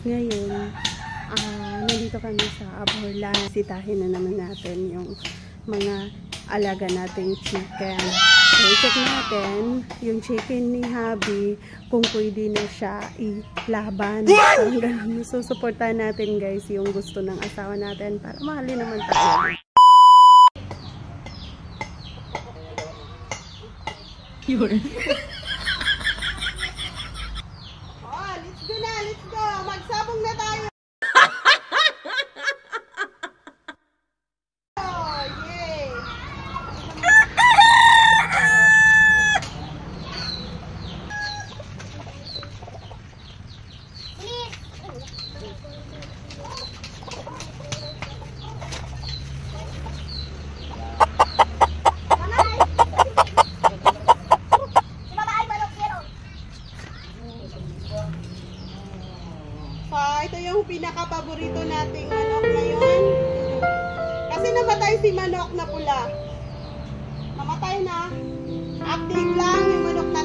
ngayon, nandito kami sa Aborlan. Sitahin na naman natin yung mga alaga nating chicken. So, i-check natin yung chicken ni Habi kung pwede na siya ilaban. So, susuportahan natin guys yung gusto ng asawa natin para mahalin naman tayo. Yun. Oh, let's go na, let's go. Magsabong na tayo. Oh, yay. Ito yung pinaka-paborito nating manok ngayon. Kasi namatay si manok na pula. Namatay na. Active lang yung manok na